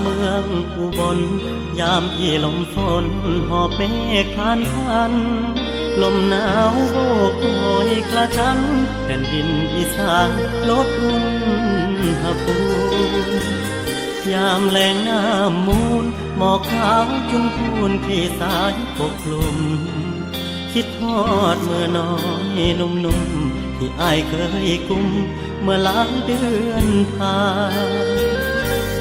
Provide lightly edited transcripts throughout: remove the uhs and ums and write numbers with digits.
เมืองอุบลยามที่ลมฝนหอบเมฆผ่านพันลมหนาวโบกโอยกระชั้นแผ่นดินอีสานลดอุณหภูมิยามแรงน้ำมูลหมอกขาวจุมพูนคลี่สายปกคลุมคิดทอดเมื่อน้อยนุ่มๆที่อ้ายเคยกุมเมื่อหลายเดือนผ่าน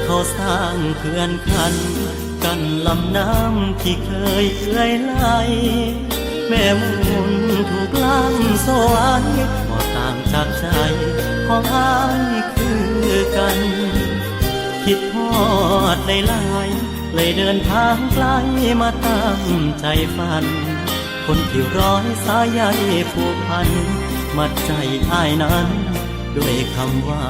เขาสร้างเขื่อนขันกันลำน้ำที่เคยเอื่อยไหลแม่มูลถูกล้ำโซ่ไว้บ่ต่างจากใจของอ้ายคือกันคิดทอดในลายเลยเดินทางไกลมาตามใจฝันคนที่ร้อยสายใยผูกพันมัดใจอ้ายนั้นด้วยคำว่า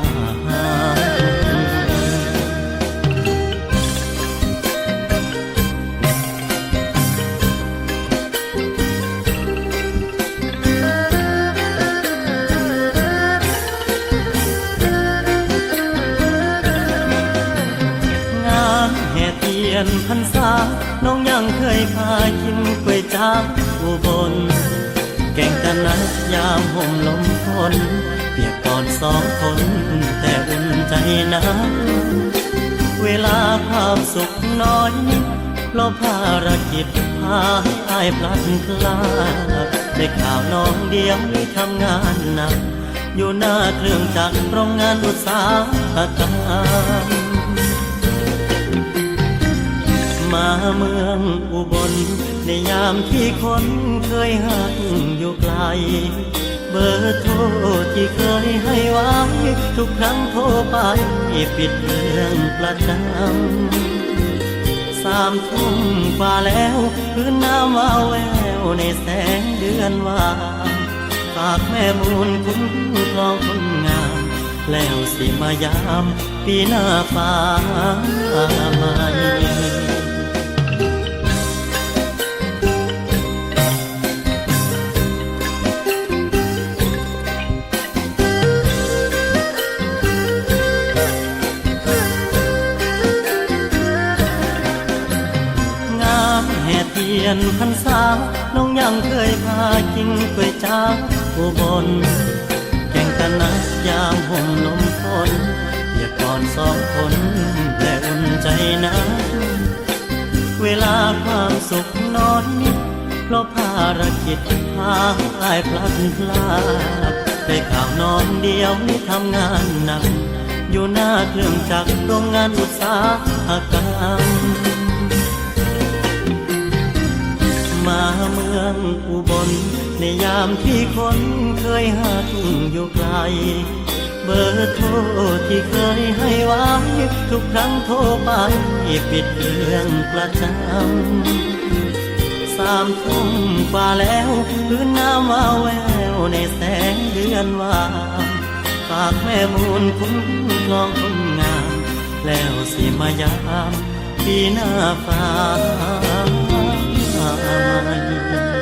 พรรษาน้องยังเคยพากินก๋วยจั๊บอุบลแกงตะนัดยามห่มลมฝนเปียกก่อนสองคนแต่อุ่นใจนะเวลาความสุขน้อยนิดเพราะภารกิจพาให้อ้ายพลัดพรากได้ข่าวน้องเดียวที่ทำงานหนักอยู่หน้าเครื่องจักรโรงงานอุตสาหกรรมมาเมืองอุบลในยามที่คนเคยหักอยู่ไกลเบอร์โทรที่เคยให้ไว้ทุกครั้งโทรไปปิดเครื่องประจำ3 ทุ่มกว่าแล้วพื้นน้ำวาวแววในแสงเดือนวางฝากแม่มูลคุ้มครองคนงามแล้วสิมายามปีหน้าฟ้าใหม่พรรษาน้องยังเคยพากินก๋วยจั๊บอุบลแกงตะนัดยามห่มลมฝนเปียกก่อนสองคนแต่อุ่นใจนะเวลาความสุขน้อยนิดเพราะภารกิจพาอ้ายพลัดพรากได้ข่าวน้องเดียวที่ทำงานหนักอยู่หน้าเครื่องจักรโรงงานอุตสาหกรรมมาเมืองอุบลในยามที่คนเคยหักอยู่ไกลเบอร์โทรที่เคยให้ไว้ทุกครั้งโทรไปปิดเครื่องประจำ3 ทุ่มกว่าแล้วพื้นน้ำวาวแววในแสงเดือนวางฝากแม่มูลคุ้มครองคนงามแล้วสิมายามปีหน้าฟ้าใหม่